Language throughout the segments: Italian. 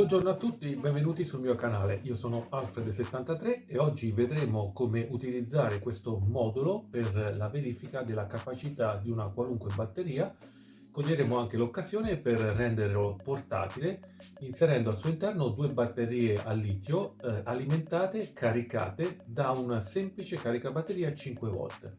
Buongiorno a tutti, benvenuti sul mio canale. Io sono Alfred73 e oggi vedremo come utilizzare questo modulo per la verifica della capacità di una qualunque batteria. Coglieremo anche l'occasione per renderlo portatile, inserendo al suo interno due batterie a litio alimentate, caricate da una semplice caricabatteria 5 volt.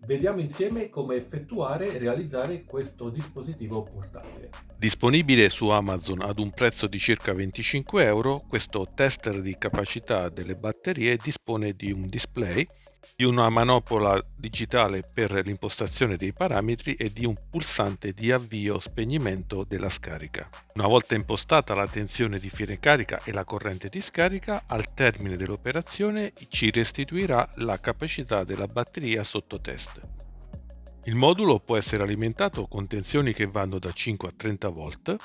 Vediamo insieme come effettuare e realizzare questo dispositivo portatile. Disponibile su Amazon ad un prezzo di circa 25 euro, questo tester di capacità delle batterie dispone di un display, di una manopola digitale per l'impostazione dei parametri e di un pulsante di avvio-spegnimento della scarica. Una volta impostata la tensione di fine carica e la corrente di scarica, al termine dell'operazione ci restituirà la capacità della batteria sotto test. Il modulo può essere alimentato con tensioni che vanno da 5 a 30 volt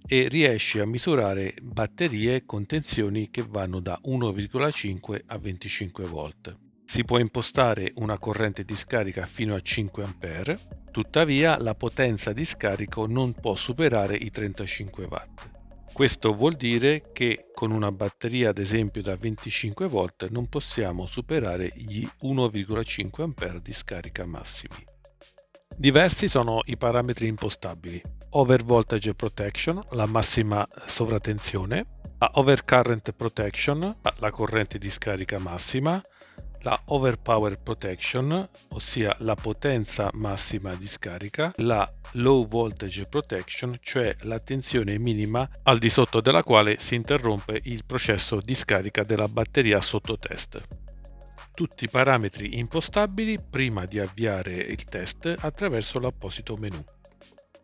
e riesce a misurare batterie con tensioni che vanno da 1,5 a 25 volt. Si può impostare una corrente di scarica fino a 5 A, tuttavia la potenza di scarico non può superare i 35 watt. Questo vuol dire che con una batteria ad esempio da 25 volt non possiamo superare gli 1,5 A di scarica massimi. Diversi sono i parametri impostabili: Over Voltage Protection, la massima sovratensione, la Over Current Protection, la corrente di scarica massima, la Over Power Protection, ossia la potenza massima di scarica, la Low Voltage Protection, cioè la tensione minima al di sotto della quale si interrompe il processo di scarica della batteria sotto test. Tutti i parametri impostabili prima di avviare il test attraverso l'apposito menu.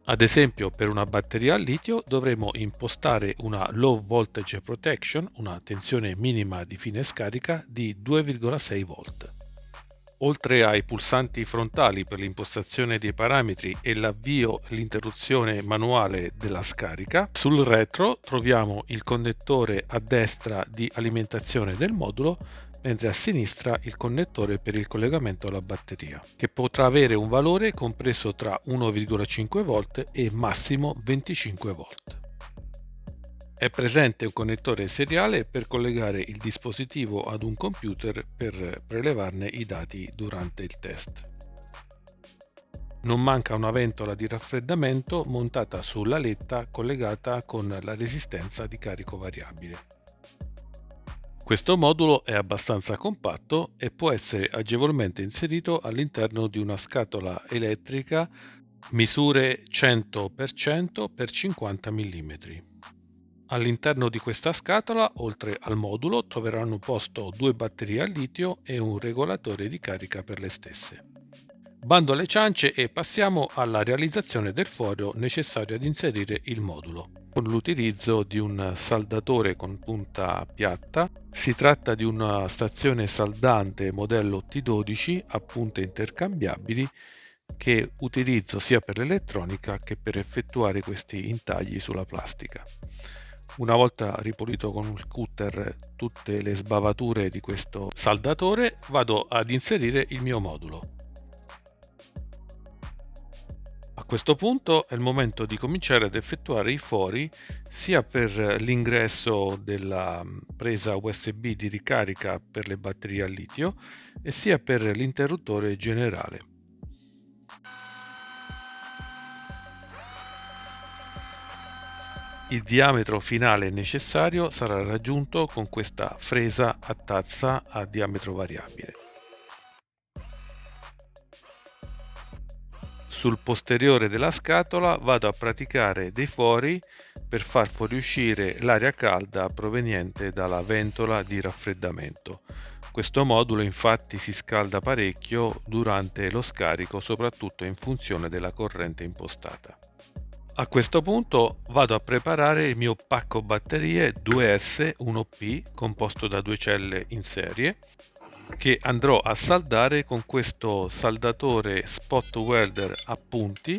Ad esempio, per una batteria a litio dovremo impostare una Low Voltage Protection, una tensione minima di fine scarica di 2,6 volt. Oltre ai pulsanti frontali per l'impostazione dei parametri e l'avvio e l'interruzione manuale della scarica, sul retro troviamo il connettore a destra di alimentazione del modulo, mentre a sinistra il connettore per il collegamento alla batteria, che potrà avere un valore compreso tra 1,5 volt e massimo 25 volt. È presente un connettore seriale per collegare il dispositivo ad un computer per prelevarne i dati durante il test. Non manca una ventola di raffreddamento montata sulla letta collegata con la resistenza di carico variabile. Questo modulo è abbastanza compatto e può essere agevolmente inserito all'interno di una scatola elettrica misure 100x100 x 50 mm. All'interno di questa scatola, oltre al modulo, troveranno posto due batterie a litio e un regolatore di carica per le stesse. Bando alle ciance e passiamo alla realizzazione del foro necessario ad inserire il modulo. Con l'utilizzo di un saldatore con punta piatta, si tratta di una stazione saldante modello T12 a punte intercambiabili che utilizzo sia per l'elettronica che per effettuare questi intagli sulla plastica. Una volta ripulito con un cutter tutte le sbavature di questo saldatore, vado ad inserire il mio modulo. A questo punto è il momento di cominciare ad effettuare i fori sia per l'ingresso della presa USB di ricarica per le batterie a litio e sia per l'interruttore generale. Il diametro finale necessario sarà raggiunto con questa fresa a tazza a diametro variabile. Sul posteriore della scatola vado a praticare dei fori per far fuoriuscire l'aria calda proveniente dalla ventola di raffreddamento. Questo modulo infatti si scalda parecchio durante lo scarico, soprattutto in funzione della corrente impostata. A questo punto vado a preparare il mio pacco batterie 2S 1P composto da due celle in serie che andrò a saldare con questo saldatore spot welder a punti,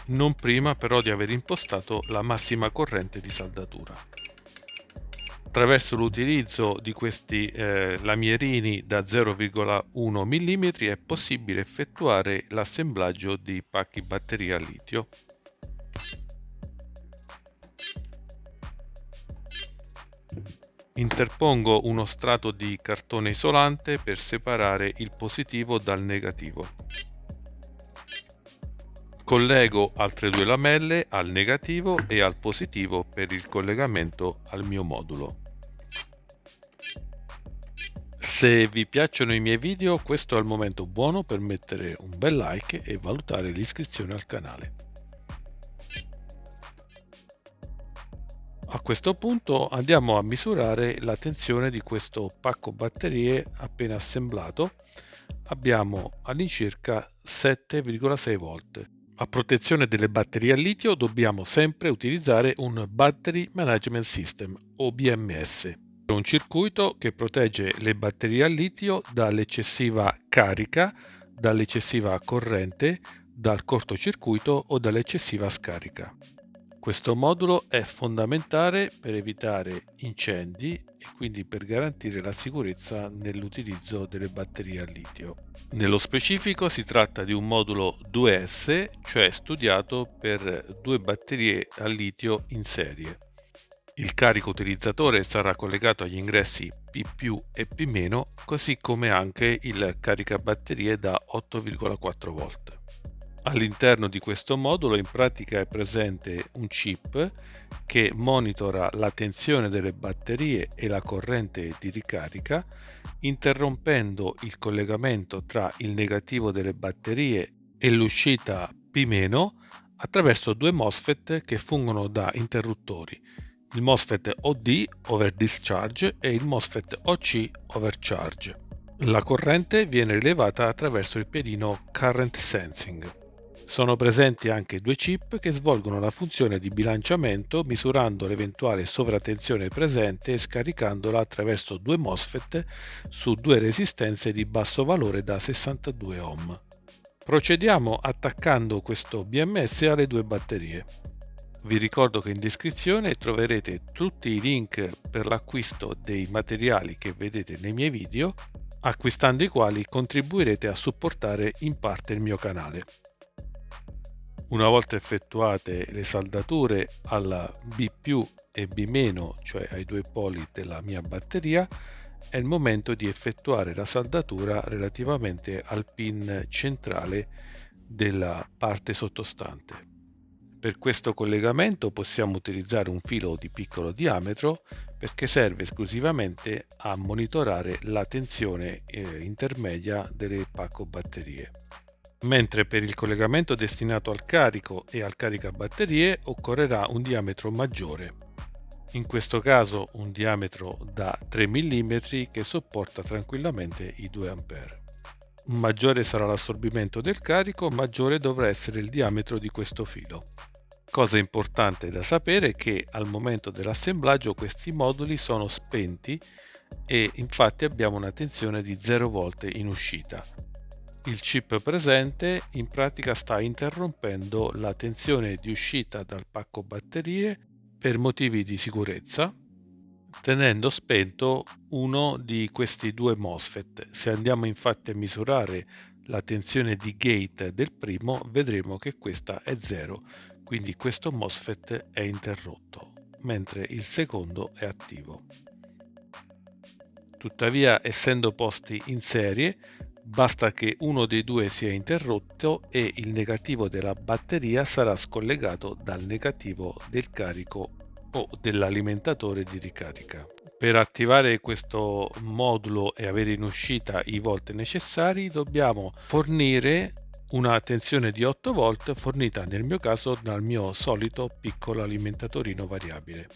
non prima però di aver impostato la massima corrente di saldatura. Attraverso l'utilizzo di questi lamierini da 0,1 mm è possibile effettuare l'assemblaggio di pacchi batteria a litio. Interpongo uno strato di cartone isolante per separare il positivo dal negativo. Collego altre due lamelle al negativo e al positivo per il collegamento al mio modulo. Se vi piacciono i miei video, questo è il momento buono per mettere un bel like e valutare l'iscrizione al canale. A questo punto andiamo a misurare la tensione di questo pacco batterie appena assemblato. Abbiamo all'incirca 7,6 volt. A protezione delle batterie a litio dobbiamo sempre utilizzare un Battery Management System o BMS, un circuito che protegge le batterie a litio dall'eccessiva carica, dall'eccessiva corrente, dal cortocircuito o dall'eccessiva scarica. Questo modulo è fondamentale per evitare incendi e quindi per garantire la sicurezza nell'utilizzo delle batterie a litio. Nello specifico si tratta di un modulo 2S, cioè studiato per due batterie a litio in serie. Il carico utilizzatore sarà collegato agli ingressi P+ e P-, così come anche il caricabatterie da 8,4 volt. All'interno di questo modulo in pratica è presente un chip che monitora la tensione delle batterie e la corrente di ricarica, interrompendo il collegamento tra il negativo delle batterie e l'uscita P- attraverso due MOSFET che fungono da interruttori, il MOSFET OD over discharge e il MOSFET OC over charge. La corrente viene rilevata attraverso il piedino Current Sensing. Sono presenti anche due chip che svolgono la funzione di bilanciamento misurando l'eventuale sovratensione presente e scaricandola attraverso due MOSFET su due resistenze di basso valore da 62 ohm. Procediamo attaccando questo BMS alle due batterie. Vi ricordo che in descrizione troverete tutti i link per l'acquisto dei materiali che vedete nei miei video, acquistando i quali contribuirete a supportare in parte il mio canale. Una volta effettuate le saldature alla B+ e B-, cioè ai due poli della mia batteria, è il momento di effettuare la saldatura relativamente al pin centrale della parte sottostante. Per questo collegamento possiamo utilizzare un filo di piccolo diametro perché serve esclusivamente a monitorare la tensione intermedia del pacco batterie. Mentre per il collegamento destinato al carico e al caricabatterie occorrerà un diametro maggiore, in questo caso un diametro da 3 mm che sopporta tranquillamente i 2 A. Maggiore sarà l'assorbimento del carico, maggiore dovrà essere il diametro di questo filo. Cosa importante da sapere è che al momento dell'assemblaggio questi moduli sono spenti e infatti abbiamo una tensione di 0 volt in uscita. Il chip presente in pratica sta interrompendo la tensione di uscita dal pacco batterie per motivi di sicurezza, tenendo spento uno di questi due MOSFET. Se andiamo infatti a misurare la tensione di gate del primo, vedremo che questa è 0, quindi questo MOSFET è interrotto, mentre il secondo è attivo. Tuttavia, essendo posti in serie, basta che uno dei due sia interrotto e il negativo della batteria sarà scollegato dal negativo del carico o dell'alimentatore di ricarica. Per attivare questo modulo e avere in uscita i volt necessari dobbiamo fornire una tensione di 8 volt fornita nel mio caso dal mio solito piccolo alimentatorino variabile.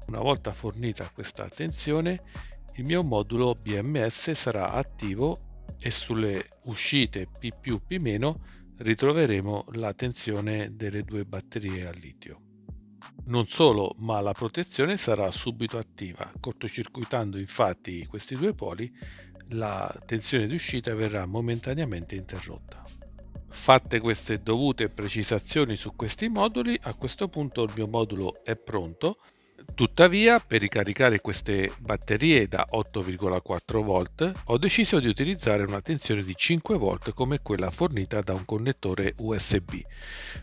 Una volta fornita questa tensione, il mio modulo BMS sarà attivo e sulle uscite P+ P- ritroveremo la tensione delle due batterie a litio. Non solo, ma la protezione sarà subito attiva, cortocircuitando infatti questi due poli, la tensione di uscita verrà momentaneamente interrotta. Fatte queste dovute precisazioni su questi moduli, a questo punto il mio modulo è pronto. Tuttavia, per ricaricare queste batterie da 8,4 volt ho deciso di utilizzare una tensione di 5 volt come quella fornita da un connettore USB.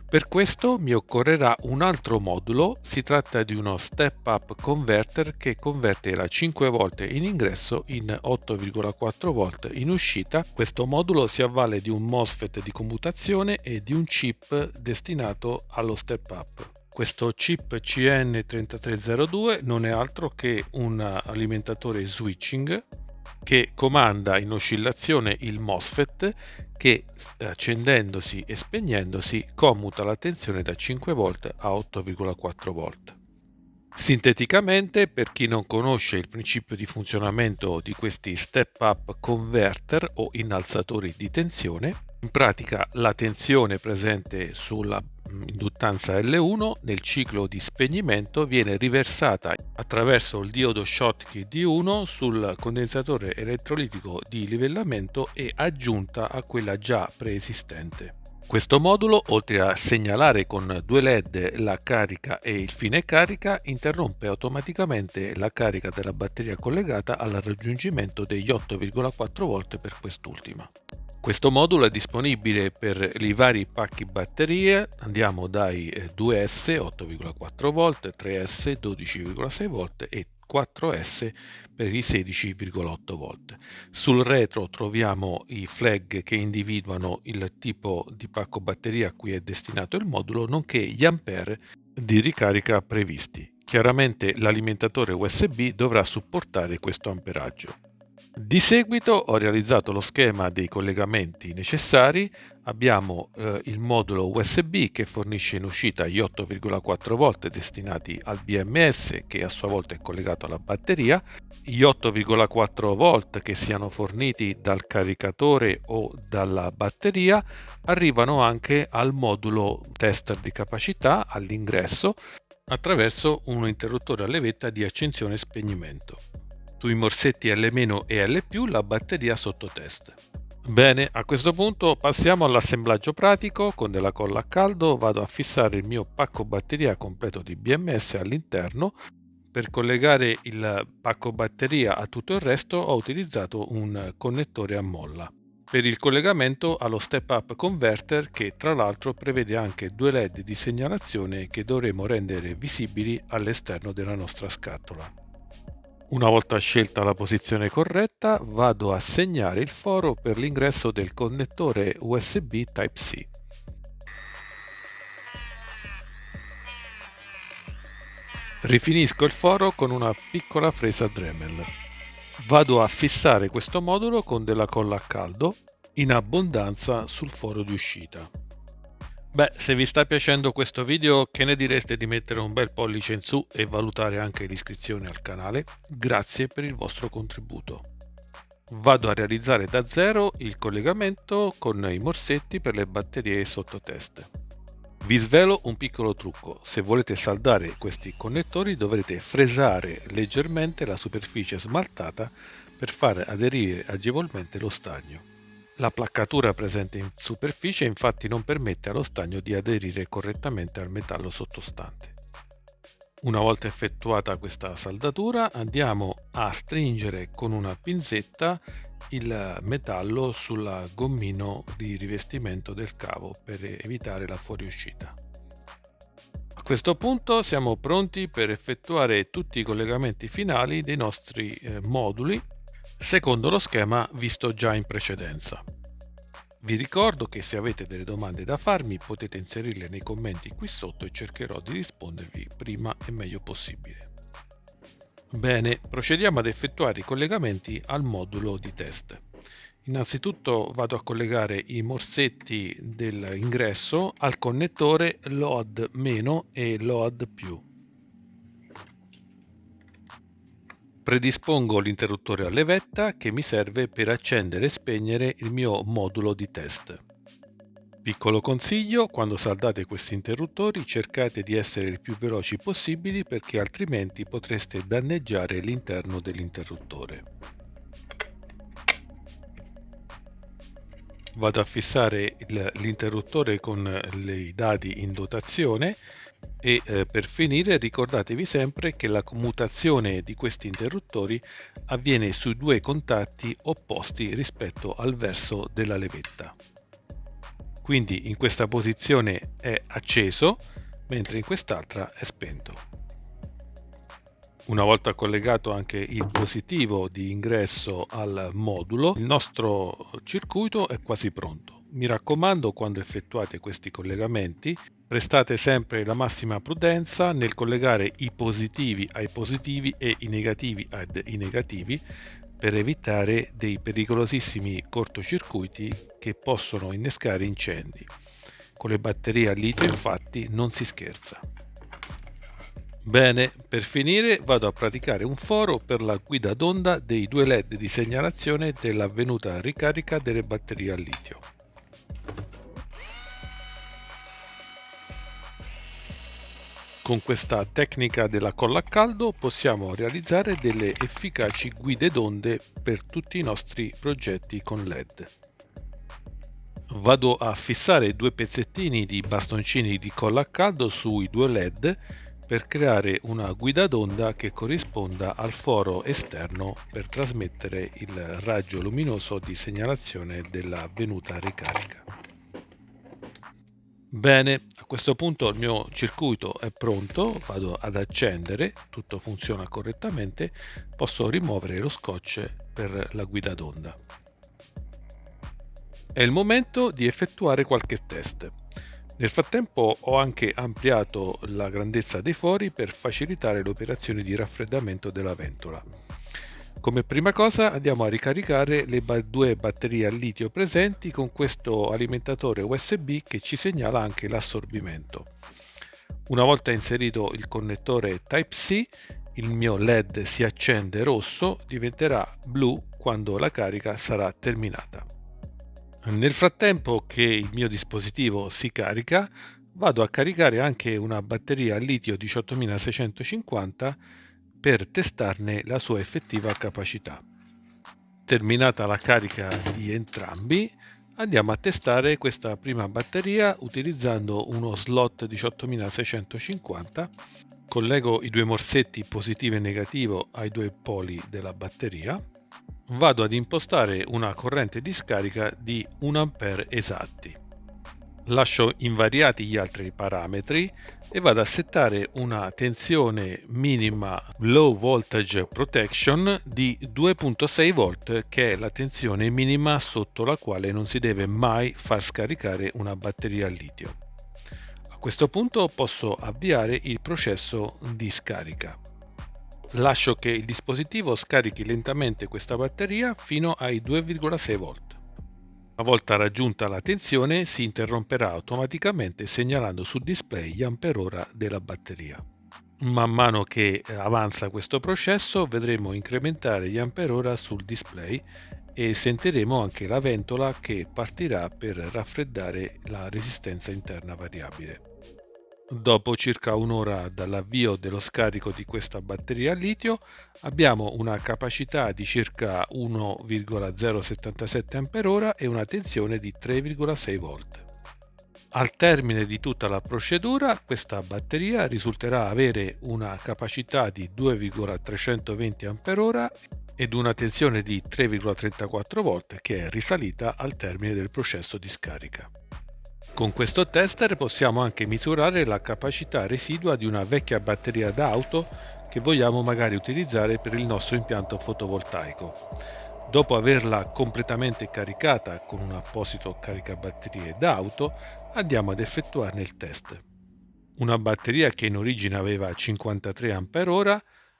Per questo mi occorrerà un altro modulo, si tratta di uno step up converter che converte la 5 volt in ingresso in 8,4 volt in uscita. Questo modulo si avvale di un MOSFET di commutazione e di un chip destinato allo step up. Questo chip CN3302 non è altro che un alimentatore switching che comanda in oscillazione il MOSFET che, accendendosi e spegnendosi, commuta la tensione da 5 volt a 8,4 volt. Sinteticamente, per chi non conosce il principio di funzionamento di questi step-up converter o innalzatori di tensione, in pratica la tensione presente sulla induttanza L1 nel ciclo di spegnimento viene riversata attraverso il diodo Schottky D1 sul condensatore elettrolitico di livellamento e aggiunta a quella già preesistente. Questo modulo, oltre a segnalare con due LED la carica e il fine carica, interrompe automaticamente la carica della batteria collegata al raggiungimento degli 8,4 volt per quest'ultima. Questo modulo è disponibile per i vari pacchi batterie, andiamo dai 2S 8,4 volt, 3S 12,6 volt e 4S per i 16,8 volt. Sul retro troviamo i flag che individuano il tipo di pacco batteria a cui è destinato il modulo, nonché gli ampere di ricarica previsti. Chiaramente l'alimentatore USB dovrà supportare questo amperaggio. Di seguito ho realizzato lo schema dei collegamenti necessari. Abbiamo il modulo USB che fornisce in uscita gli 8,4 volt destinati al BMS che a sua volta è collegato alla batteria, gli 8,4 volt che siano forniti dal caricatore o dalla batteria arrivano anche al modulo tester di capacità all'ingresso attraverso un interruttore a levetta di accensione e spegnimento. Sui morsetti L- e L+, la batteria sotto test. Bene, a questo punto passiamo all'assemblaggio pratico. Con della colla a caldo vado a fissare il mio pacco batteria completo di BMS all'interno. Per collegare il pacco batteria a tutto il resto ho utilizzato un connettore a molla. Per il collegamento allo step up converter che tra l'altro prevede anche due LED di segnalazione che dovremo rendere visibili all'esterno della nostra scatola. Una volta scelta la posizione corretta, vado a segnare il foro per l'ingresso del connettore USB Type-C. Rifinisco il foro con una piccola fresa Dremel. Vado a fissare questo modulo con della colla a caldo in abbondanza sul foro di uscita. Beh, se vi sta piacendo questo video, che ne direste di mettere un bel pollice in su e valutare anche l'iscrizione al canale? Grazie per il vostro contributo. Vado a realizzare da zero il collegamento con i morsetti per le batterie sotto test. Vi svelo un piccolo trucco: se volete saldare questi connettori dovrete fresare leggermente la superficie smaltata per far aderire agevolmente lo stagno. La placcatura presente in superficie infatti non permette allo stagno di aderire correttamente al metallo sottostante. Una volta effettuata questa saldatura andiamo a stringere con una pinzetta il metallo sul gommino di rivestimento del cavo per evitare la fuoriuscita. A questo punto siamo pronti per effettuare tutti i collegamenti finali dei nostri moduli secondo lo schema visto già in precedenza. Vi ricordo che se avete delle domande da farmi potete inserirle nei commenti qui sotto e cercherò di rispondervi prima e meglio possibile. Bene, procediamo ad effettuare i collegamenti al modulo di test. Innanzitutto vado a collegare i morsetti dell'ingresso al connettore LOAD- e LOAD+. Predispongo l'interruttore a levetta che mi serve per accendere e spegnere il mio modulo di test. Piccolo consiglio: quando saldate questi interruttori cercate di essere il più veloci possibili perché altrimenti potreste danneggiare l'interno dell'interruttore. Vado a fissare l'interruttore con i dadi in dotazione E per finire ricordatevi sempre che la commutazione di questi interruttori avviene sui due contatti opposti rispetto al verso della levetta. Quindi in questa posizione è acceso, mentre in quest'altra è spento. Una volta collegato anche il positivo di ingresso al modulo, il nostro circuito è quasi pronto. Mi raccomando, quando effettuate questi collegamenti, prestate sempre la massima prudenza nel collegare i positivi ai positivi e i negativi ai negativi, per evitare dei pericolosissimi cortocircuiti che possono innescare incendi. Con le batterie a litio infatti non si scherza. Bene, per finire vado a praticare un foro per la guida d'onda dei due LED di segnalazione dell'avvenuta ricarica delle batterie a litio. Con questa tecnica della colla a caldo possiamo realizzare delle efficaci guide d'onde per tutti i nostri progetti con LED. Vado a fissare due pezzettini di bastoncini di colla a caldo sui due LED per creare una guida d'onda che corrisponda al foro esterno per trasmettere il raggio luminoso di segnalazione dell'avvenuta ricarica. Bene, a questo punto il mio circuito è pronto, vado ad accendere, tutto funziona correttamente, posso rimuovere lo scotch per la guida d'onda. È il momento di effettuare qualche test. Nel frattempo ho anche ampliato la grandezza dei fori per facilitare le operazioni di raffreddamento della ventola. Come prima cosa andiamo a ricaricare le due batterie al litio presenti con questo alimentatore USB che ci segnala anche l'assorbimento. Una volta inserito il connettore Type-C, il mio LED si accende rosso, diventerà blu quando la carica sarà terminata. Nel frattempo che il mio dispositivo si carica, vado a caricare anche una batteria a litio 18650 per testarne la sua effettiva capacità. Terminata la carica di entrambi, andiamo a testare questa prima batteria utilizzando uno slot 18650. Collego i due morsetti positivo e negativo ai due poli della batteria. Vado ad impostare una corrente di scarica di 1 A esatti. Lascio invariati gli altri parametri e vado a settare una tensione minima Low Voltage Protection di 2.6 V, che è la tensione minima sotto la quale non si deve mai far scaricare una batteria a litio. A questo punto posso avviare il processo di scarica. Lascio che il dispositivo scarichi lentamente questa batteria fino ai 2,6 V. Una volta raggiunta la tensione si interromperà automaticamente segnalando sul display gli amperora della batteria. Man mano che avanza questo processo vedremo incrementare gli amperora sul display e sentiremo anche la ventola che partirà per raffreddare la resistenza interna variabile. Dopo circa un'ora dall'avvio dello scarico di questa batteria a litio abbiamo una capacità di circa 1,077 Ah e una tensione di 3,6 V. Al termine di tutta la procedura questa batteria risulterà avere una capacità di 2,320 Ah ed una tensione di 3,34 V che è risalita al termine del processo di scarica. Con questo tester possiamo anche misurare la capacità residua di una vecchia batteria d'auto che vogliamo magari utilizzare per il nostro impianto fotovoltaico. Dopo averla completamente caricata con un apposito caricabatterie d'auto, andiamo ad effettuarne il test. Una batteria che in origine aveva 53 Ah,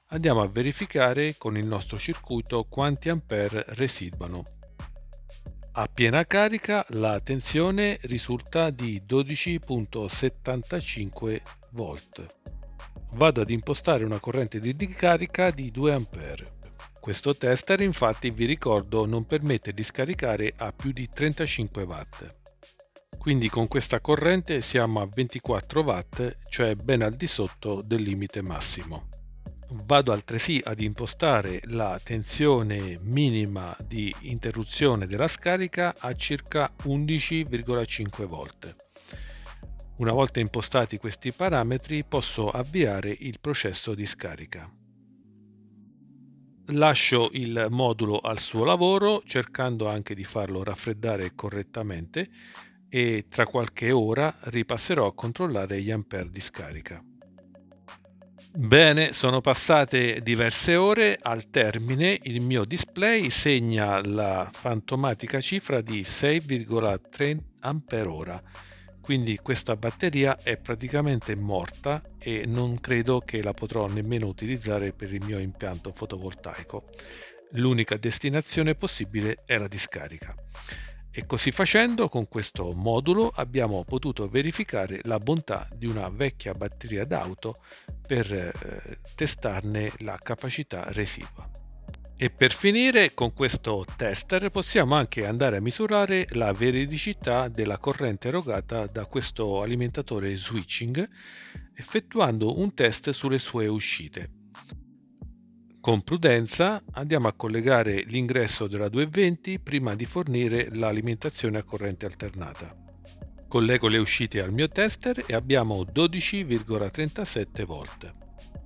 andiamo a verificare con il nostro circuito quanti ampere residuano. A piena carica la tensione risulta di 12,75 V. Vado ad impostare una corrente di ricarica di 2 A. Questo tester infatti, vi ricordo, non permette di scaricare a più di 35 W. Quindi con questa corrente siamo a 24 W, cioè ben al di sotto del limite massimo. Vado altresì ad impostare la tensione minima di interruzione della scarica a circa 11,5 V. Una volta impostati questi parametri posso avviare il processo di scarica. Lascio il modulo al suo lavoro, cercando anche di farlo raffreddare correttamente, e tra qualche ora ripasserò a controllare gli ampere di scarica. Bene, sono passate diverse ore. Al termine il mio display segna la fantomatica cifra di 6,3 ampere-ora, quindi questa batteria è praticamente morta e non credo che la potrò nemmeno utilizzare per il mio impianto fotovoltaico. L'unica destinazione possibile è la discarica. E così facendo, con questo modulo abbiamo potuto verificare la bontà di una vecchia batteria d'auto per testarne la capacità residua. E per finire, con questo tester possiamo anche andare a misurare la veridicità della corrente erogata da questo alimentatore switching, effettuando un test sulle sue uscite. Con prudenza andiamo a collegare l'ingresso della 220 prima di fornire l'alimentazione a corrente alternata. Collego le uscite al mio tester e abbiamo 12,37 volt.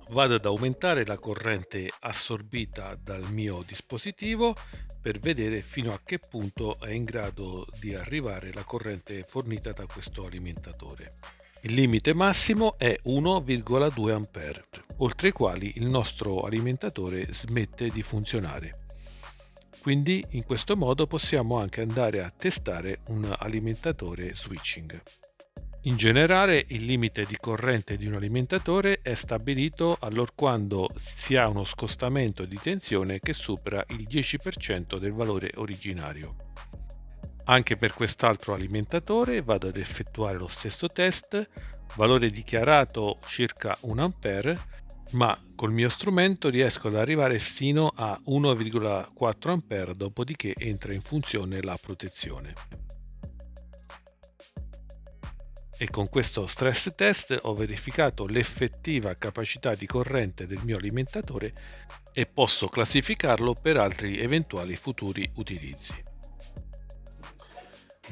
Vado ad aumentare la corrente assorbita dal mio dispositivo per vedere fino a che punto è in grado di arrivare la corrente fornita da questo alimentatore. Il limite massimo è 1,2 A, oltre i quali il nostro alimentatore smette di funzionare. Quindi in questo modo possiamo anche andare a testare un alimentatore switching. In generale il limite di corrente di un alimentatore è stabilito allorquando si ha uno scostamento di tensione che supera il 10% del valore originario. Anche per quest'altro alimentatore vado ad effettuare lo stesso test, valore dichiarato circa 1 ampere, ma col mio strumento riesco ad arrivare fino a 1,4 ampere, dopodiché entra in funzione la protezione. E con questo stress test ho verificato l'effettiva capacità di corrente del mio alimentatore e posso classificarlo per altri eventuali futuri utilizzi.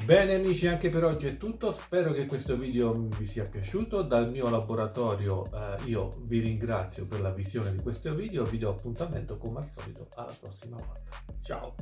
Bene amici, anche per oggi è tutto, spero che questo video vi sia piaciuto. Dal mio laboratorio io vi ringrazio per la visione di questo video, vi do appuntamento come al solito alla prossima volta. Ciao!